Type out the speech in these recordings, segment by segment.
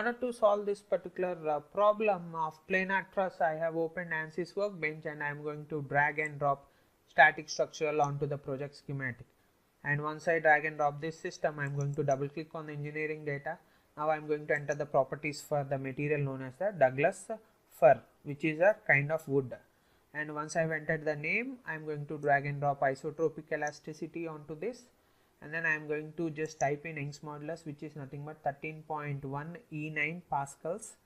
order to solve this particular problem of planar truss, I have opened Ansys Workbench and I am going to drag and drop static structural onto the project schematic. And once I drag and drop this system, I am going to double click on the engineering data. Now I am going to enter the properties for the material known as the Douglas fir, which is a kind of wood. And once I have entered the name, I am going to drag and drop isotropic elasticity onto this. And then I am going to just type in Young's modulus, which is nothing but 13.1 E9 pascals,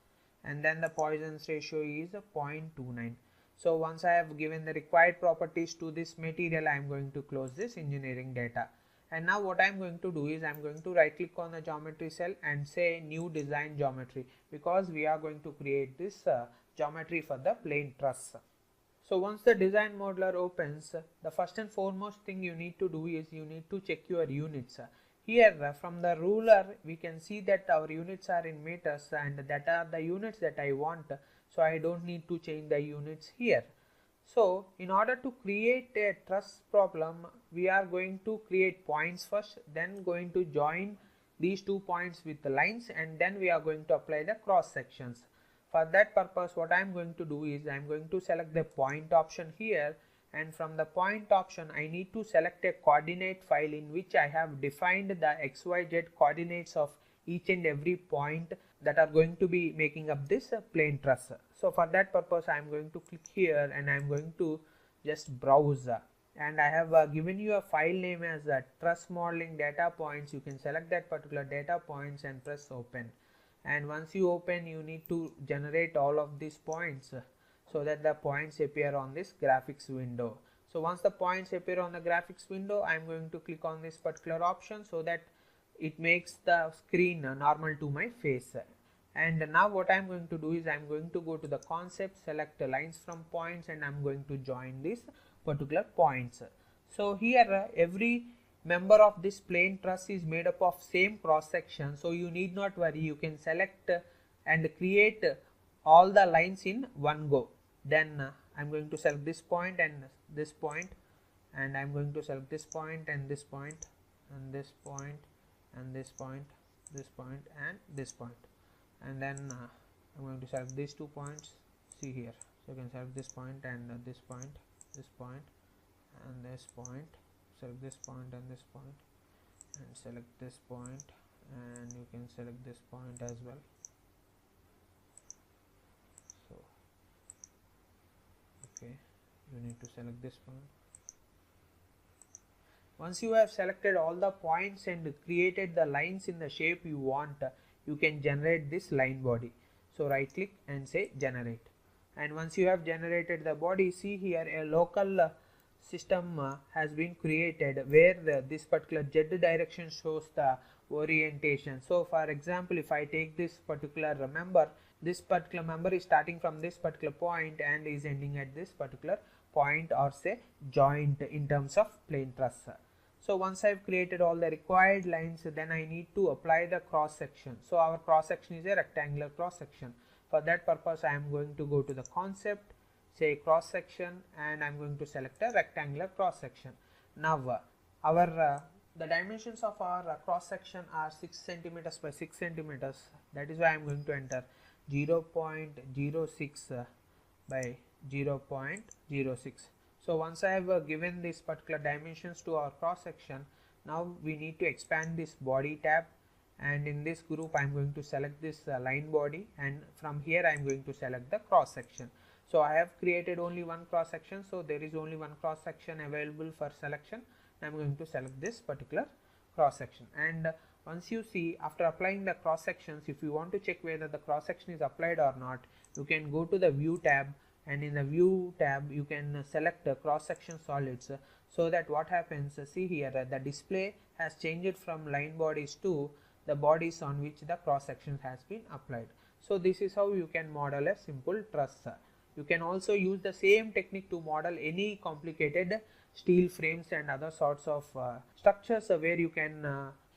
and then the Poisson's ratio is 0.29. So once I have given the required properties to this material, I am going to close this engineering data. And now what I am going to do is I am going to right click on the geometry cell and say new design geometry, because we are going to create this geometry for the plane truss. So once the design modeler opens, the first and foremost thing you need to do is you need to check your units. Here from the ruler we can see that our units are in meters, and that are the units that I want, so I don't need to change the units here. So in order to create a truss problem, we are going to create points first, then going to join these 2 points with the lines, and then we are going to apply the cross sections. For that purpose, what I am going to do is I am going to select the point option here, and from the point option I need to select a coordinate file in which I have defined the XYZ coordinates of each and every point that are going to be making up this plane truss. So for that purpose I am going to click here and I am going to just browse, and I have given you a file name as truss modeling data points. You can select that particular data points and press open. And once you open, you need to generate all of these points so that the points appear on this graphics window. So once the points appear on the graphics window, I am going to click on this particular option so that it makes the screen normal to my face. And now what I am going to do is I am going to go to the concept, select lines from points, and I am going to join these particular points. So here every member of this plane truss is made up of same cross section, so you need not worry. You can select and create all the lines in one go. Then I am going to select this point and this point, and I am going to select this point and this point and this point and this point, this point and this point, and then I am going to select these 2 points. See here, so you can select this point and this point, this point and this point. Select this point and this point, and select this point, and you can select this point as well. So okay, you need to select this point. Once you have selected all the points and created the lines in the shape you want, you can generate this line body. So right click and say generate, and once you have generated the body, see here a local system has been created where this particular Z direction shows the orientation. So for example, if I take this particular member, this particular member is starting from this particular point and is ending at this particular point, or say joint in terms of plane truss. So once I have created all the required lines, then I need to apply the cross section. So our cross section is a rectangular cross section. For that purpose I am going to go to the concept, say cross section, and I am going to select a rectangular cross section. Now the dimensions of our cross section are 6 centimeters by 6 centimeters. That is why I am going to enter 0.06 by 0.06. So once I have given this particular dimensions to our cross section, now we need to expand this body tab, and in this group I am going to select this line body, and from here I am going to select the cross section. So I have created only one cross section, so there is only one cross section available for selection. I am going to select this particular cross section, and once you see, after applying the cross sections, if you want to check whether the cross section is applied or not, you can go to the view tab, and in the view tab you can select cross section solids, so that what happens, see here, the display has changed from line bodies to the bodies on which the cross section has been applied. So this is how you can model a simple truss. You can also use the same technique to model any complicated steel frames and other sorts of structures where you can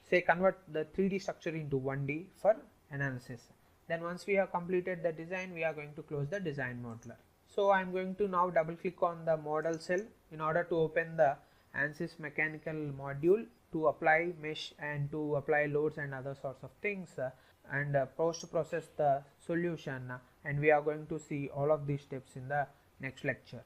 say convert the 3D structure into 1D for analysis. Then once we have completed the design, we are going to close the design modeler. So I am going to now double click on the model cell in order to open the Ansys mechanical module to apply mesh and to apply loads and other sorts of things. and post process the solution, and we are going to see all of these steps in the next lecture.